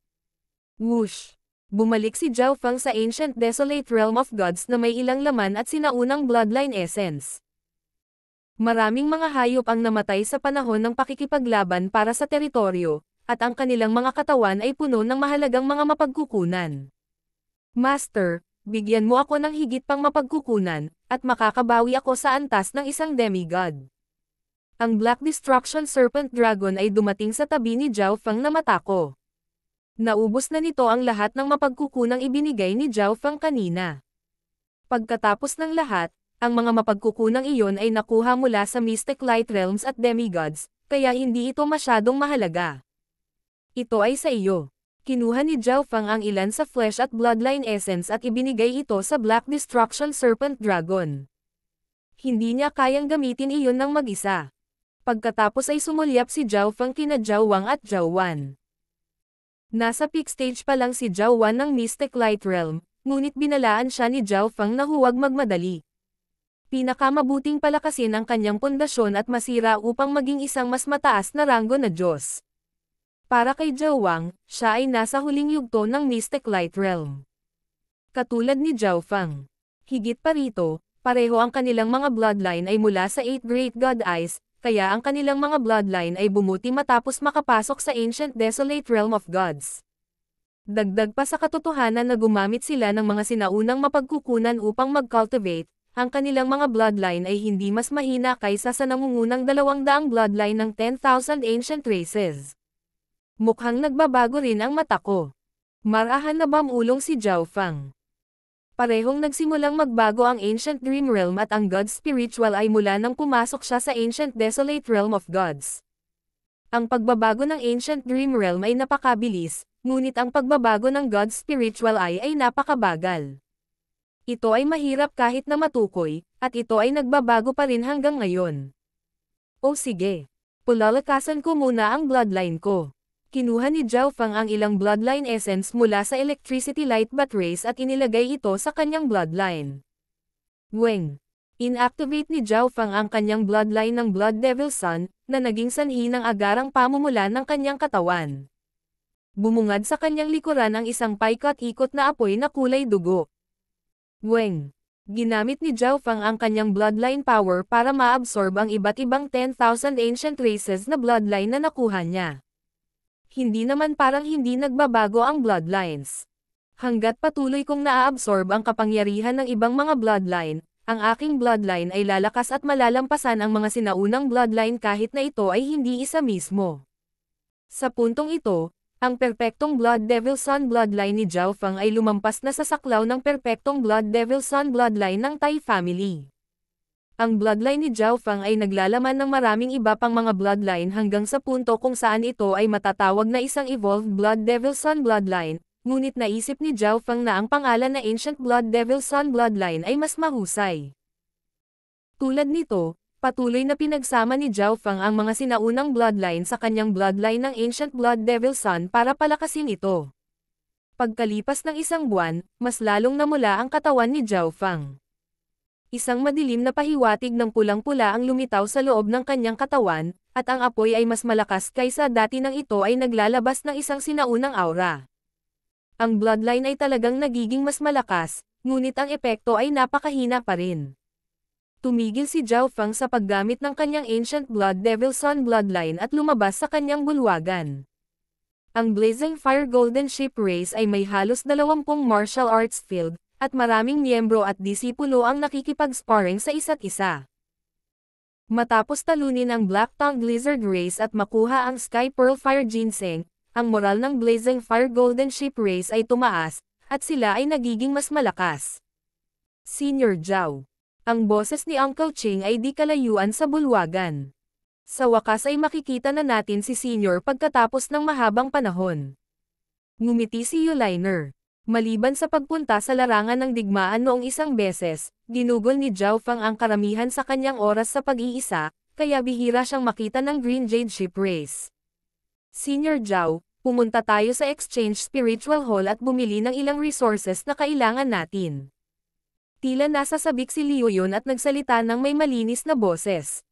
Whoosh! Bumalik si Zhao Feng sa Ancient Desolate Realm of Gods na may ilang laman at sinaunang bloodline essence. Maraming mga hayop ang namatay sa panahon ng pakikipaglaban para sa teritoryo, at ang kanilang mga katawan ay puno ng mahalagang mga mapagkukunan. Master, bigyan mo ako ng higit pang mapagkukunan, at makakabawi ako sa antas ng isang demigod. Ang Black Destruction Serpent Dragon ay dumating sa tabi ni Zhao Feng na matako. Naubos na nito ang lahat ng mapagkukunang ibinigay ni Zhao Feng kanina. Pagkatapos ng lahat, ang mga mapagkukunang iyon ay nakuha mula sa Mystic Light Realms at Demigods, kaya hindi ito masyadong mahalaga. Ito ay sa iyo. Kinuha ni Zhao Feng ang ilan sa Flesh at Bloodline Essence at ibinigay ito sa Black Destruction Serpent Dragon. Hindi niya kayang gamitin iyon ng mag-isa. Pagkatapos ay sumulyap si Zhao Feng kina Zhao Wang at Zhao Wan. Nasa peak stage pa lang si Zhao Wan ng Mystic Light Realm, ngunit binalaan siya ni Zhao Feng na huwag magmadali. Pinakamabuting palakasin ang kanyang pundasyon at masira upang maging isang mas mataas na ranggo na Diyos. Para kay Zhao Wang, siya ay nasa huling yugto ng Mystic Light Realm. Katulad ni Zhao Fang. Higit pa rito, pareho ang kanilang mga bloodline ay mula sa 8 Great God Eyes, kaya ang kanilang mga bloodline ay bumuti matapos makapasok sa Ancient Desolate Realm of Gods. Dagdag pa sa katotohanan na gumamit sila ng mga sinaunang mapagkukunan upang mag-cultivate, ang kanilang mga bloodline ay hindi mas mahina kaysa sa nangungunang 200 bloodline ng 10,000 ancient races. Mukhang nagbabago rin ang mata ko. Marahan na bamulong si Zhao Fang. Parehong nagsimulang magbago ang Ancient Dream Realm at ang God Spiritual ay mula nang pumasok siya sa Ancient Desolate Realm of Gods. Ang pagbabago ng Ancient Dream Realm ay napakabilis, ngunit ang pagbabago ng God Spiritual ay napakabagal. Ito ay mahirap kahit na matukoy, at ito ay nagbabago pa rin hanggang ngayon. O sige, pulalakasan ko muna ang bloodline ko. Kinuha ni Zhao Fang ang ilang bloodline essence mula sa Electricity Light Bat Race at inilagay ito sa kanyang bloodline. Weng. Inactivate ni Zhao Fang ang kanyang bloodline ng Blood Devil Sun, na naging sanhi ng agarang pamumula ng kanyang katawan. Bumungad sa kanyang likuran ang isang paikot-ikot na apoy na kulay dugo. Weng. Ginamit ni Zhao Fang ang kanyang bloodline power para maabsorb ang iba't ibang 10,000 ancient races na bloodline na nakuha niya. Hindi naman parang hindi nagbabago ang bloodlines. Hanggat patuloy kong naaabsorb ang kapangyarihan ng ibang mga bloodline, ang aking bloodline ay lalakas at malalampasan ang mga sinaunang bloodline kahit na ito ay hindi isa mismo. Sa puntong ito, ang perpektong Blood Devil Sun bloodline ni Zhao Fang ay lumampas na sa saklaw ng perpektong Blood Devil Sun bloodline ng Tai family. Ang bloodline ni Zhao Fang ay naglalaman ng maraming iba pang mga bloodline hanggang sa punto kung saan ito ay matatawag na isang evolved Blood Devil Sun bloodline, ngunit naisip ni Zhao Fang na ang pangalan na Ancient Blood Devil Sun bloodline ay mas mahusay. Tulad nito, patuloy na pinagsama ni Zhao Fang ang mga sinaunang bloodline sa kanyang bloodline ng Ancient Blood Devil Sun para palakasin ito. Pagkalipas ng isang buwan, mas lalong namula ang katawan ni Zhao Fang. Isang madilim na pahiwatig ng pulang-pula ang lumitaw sa loob ng kanyang katawan, at ang apoy ay mas malakas kaysa dati nang ito ay naglalabas ng isang sinaunang aura. Ang bloodline ay talagang nagiging mas malakas, ngunit ang epekto ay napakahina pa rin. Tumigil si Zhao Fang sa paggamit ng kanyang Ancient Blood Devil Sun bloodline at lumabas sa kanyang bulwagan. Ang Blazing Fire Golden Ship Race ay may halos 20 martial arts field, at maraming miyembro at disipulo ang nakikipag-sparring sa isa't isa. Matapos talunin ang Black-Tongued Lizard Race at makuha ang Sky Pearl Fire Ginseng, ang moral ng Blazing Fire Golden Ship Race ay tumaas, at sila ay nagiging mas malakas. Senior Zhao. Ang boses ni Uncle Ching ay di kalayuan sa bulwagan. Sa wakas ay makikita na natin si Senior pagkatapos ng mahabang panahon. Ngumiti si Yuliner. Maliban sa pagpunta sa larangan ng digmaan noong isang beses, ginugol ni Zhao Fang ang karamihan sa kanyang oras sa pag-iisa, kaya bihira siyang makita ng Green Jade Ship Race. Senior Zhao, pumunta tayo sa Exchange Spiritual Hall at bumili ng ilang resources na kailangan natin. Tila nasa sabik si Liu Yun at nagsalita ng may malinis na boses.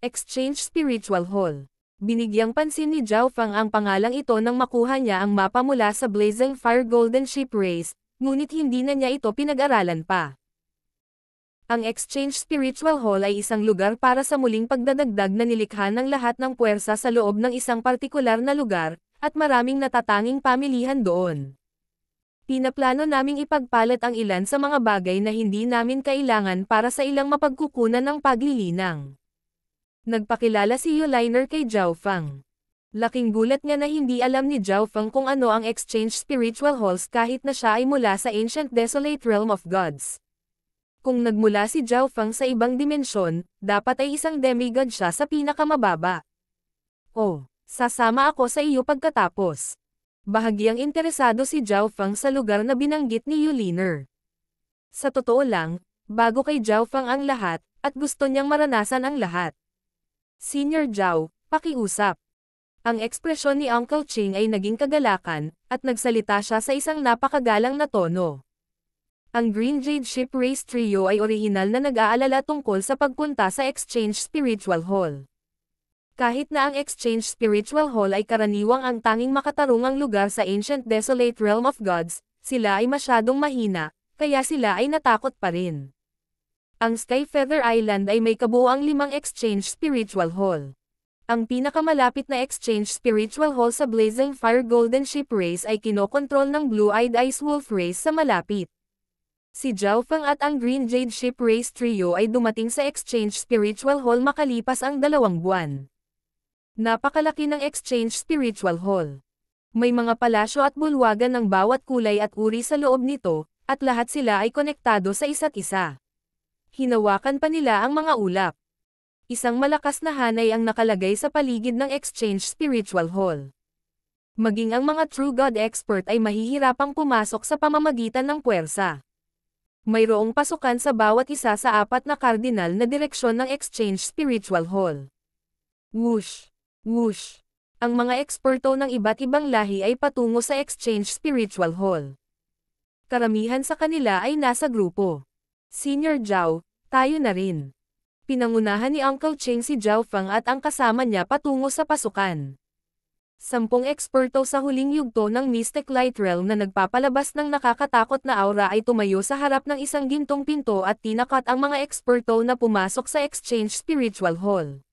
Exchange Spiritual Hall. Binigyang pansin ni Zhao Fang ang pangalang ito nang makuha niya ang mapa mula sa Blazing Fire Golden Ship Race, ngunit hindi na niya ito pinag-aralan pa. Ang Exchange Spiritual Hall ay isang lugar para sa muling pagdadagdag na nilikha ng lahat ng puwersa sa loob ng isang partikular na lugar, at maraming natatanging pamilihan doon. Pinaplano naming ipagpalit ang ilan sa mga bagay na hindi namin kailangan para sa ilang mapagkukunan ng paglilinang. Nagpakilala si Yuliner kay Zhao Fang. Laking gulat niya na hindi alam ni Zhao Fang kung ano ang Exchange Spiritual Halls kahit na siya ay mula sa Ancient Desolate Realm of Gods. Kung nagmula si Zhao Fang sa ibang dimensyon, dapat ay isang demigod siya sa pinakamababa. Oh, sasama ako sa iyo pagkatapos. Bahagyang interesado si Zhao Fang sa lugar na binanggit ni Yuliner. Sa totoo lang, bago kay Zhao Fang ang lahat, at gusto niyang maranasan ang lahat. Senior Zhao, pakiusap. Ang ekspresyon ni Uncle Ching ay naging kagalakan, at nagsalita siya sa isang napakagalang na tono. Ang Green Jade Ship Race Trio ay orihinal na nag-aalala tungkol sa pagpunta sa Exchange Spiritual Hall. Kahit na ang Exchange Spiritual Hall ay karaniwang ang tanging makatarungang lugar sa Ancient Desolate Realm of Gods, sila ay masyadong mahina, kaya sila ay natakot pa rin. Ang Skyfeather Island ay may kabuuang 5 Exchange Spiritual Hall. Ang pinakamalapit na Exchange Spiritual Hall sa Blazing Fire Golden Ship Race ay kinokontrol ng Blue-Eyed Ice Wolf Race sa malapit. Si Zhao Feng at ang Green Jade Ship Race Trio ay dumating sa Exchange Spiritual Hall makalipas ang 2 buwan. Napakalaki ng Exchange Spiritual Hall. May mga palasyo at bulwagan ng bawat kulay at uri sa loob nito, at lahat sila ay konektado sa isa't isa. Hinawakan pa nila ang mga ulap. Isang malakas na hanay ang nakalagay sa paligid ng Exchange Spiritual Hall. Maging ang mga True God expert ay mahihirapang pumasok sa pamamagitan ng puwersa. Mayroong pasukan sa bawat isa sa 4 na cardinal na direksyon ng Exchange Spiritual Hall. Whoosh! Whoosh! Ang mga eksperto ng iba't ibang lahi ay patungo sa Exchange Spiritual Hall. Karamihan sa kanila ay nasa grupo. Senior Zhao, tayo na rin. Pinangunahan ni Uncle Cheng si Zhao Feng at ang kasama niya patungo sa pasukan. 10 eksperto sa huling yugto ng Mystic Light Realm na nagpapalabas ng nakakatakot na aura ay tumayo sa harap ng isang gintong pinto at tinakat ang mga eksperto na pumasok sa Exchange Spiritual Hall.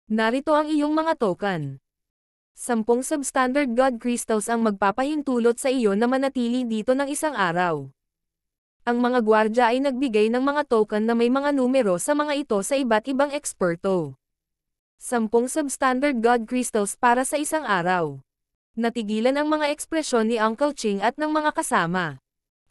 Narito ang iyong mga token. 10 substandard God crystals ang magpapahintulot sa iyo na manatili dito ng isang araw. Ang mga gwardya ay nagbigay ng mga token na may mga numero sa mga ito sa iba't ibang eksperto. 10 substandard God crystals para sa isang araw. Natigilan ang mga ekspresyon ni Uncle Ching at ng mga kasama.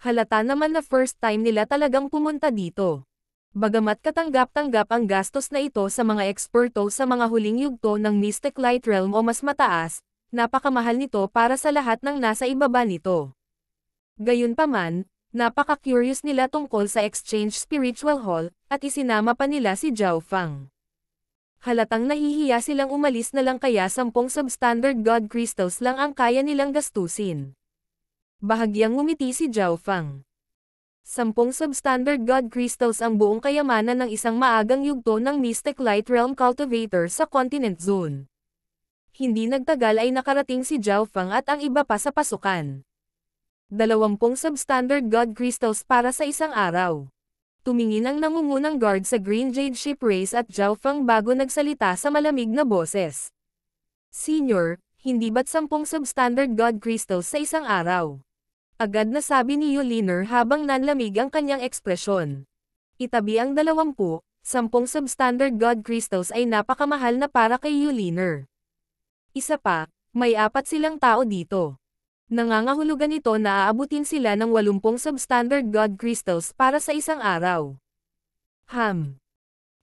Halata naman na first time nila talagang pumunta dito. Bagamat katanggap-tanggap ang gastos na ito sa mga eksperto sa mga huling yugto ng Mystic Light Realm o mas mataas, napakamahal nito para sa lahat ng nasa ibaba nito. Gayunpaman, napaka-curious nila tungkol sa Exchange Spiritual Hall, at isinama pa nila si Zhao Feng. Halatang nahihiya silang umalis na lang kaya 10 substandard God crystals lang ang kaya nilang gastusin. Bahagyang ngumiti si Zhao Feng. 10 substandard God crystals ang buong kayamanan ng isang maagang yugto ng Mystic Light Realm Cultivator sa Continent Zone. Hindi nagtagal ay nakarating si Zhao Feng at ang iba pa sa pasukan. 20 substandard God crystals para sa isang araw. Tumingin ang nangungunang guard sa Green Jade Ship Race at Zhao Feng bago nagsalita sa malamig na boses. Senior, hindi ba't 10 substandard God crystals sa isang araw? Agad na sabi ni Yuliner habang nanlamig ang kanyang ekspresyon. Itabi ang 20, 10 substandard God crystals ay napakamahal na para kay Yuliner. Isa pa, may 4 silang tao dito. Nangangahulugan ito na aabutin sila ng 80 substandard God crystals para sa isang araw.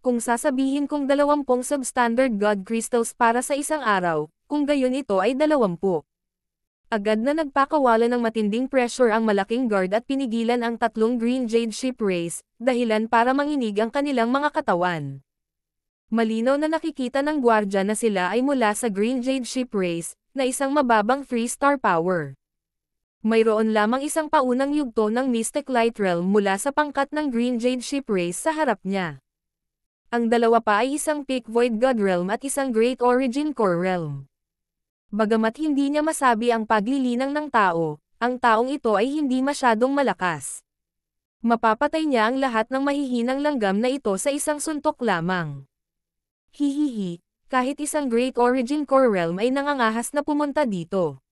Kung sasabihin kong 20 substandard God crystals para sa isang araw, kung gayon ito ay 20. Agad na nagpakawala ng matinding pressure ang malaking guard at pinigilan ang 3 Green Jade Ship Race, dahilan para manginig ang kanilang mga katawan. Malinaw na nakikita ng gwardya na sila ay mula sa Green Jade Ship Race, na isang mababang 3-star power. Mayroon lamang isang paunang yugto ng Mystic Light Realm mula sa pangkat ng Green Jade Ship Race sa harap niya. Ang dalawa pa ay isang Peak Void God Realm at isang Great Origin Core Realm. Bagamat hindi niya masabi ang paglilinang ng tao, ang taong ito ay hindi masyadong malakas. Mapapatay niya ang lahat ng mahihinang langgam na ito sa isang suntok lamang. Hihihi, kahit isang Great Origin Core Realm ay nangangahas na pumunta dito.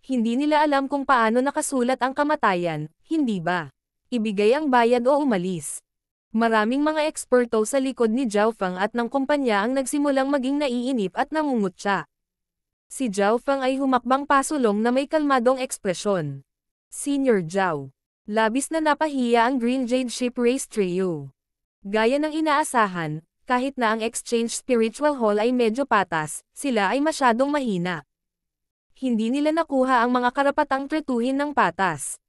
Hindi nila alam kung paano nakasulat ang kamatayan, hindi ba? Ibigay ang bayad o umalis. Maraming mga eksperto sa likod ni Zhao Feng at ng kumpanya ang nagsimulang maging naiinip at namumutya. Si Zhao Feng ay humakbang pasulong na may kalmadong ekspresyon. Senior Zhao. Labis na napahiya ang Green Jade Ship Race Trio. Gaya ng inaasahan, kahit na ang Exchange Spiritual Hall ay medyo patas, sila ay masyadong mahina. Hindi nila nakuha ang mga karapatang tretuhin ng patas.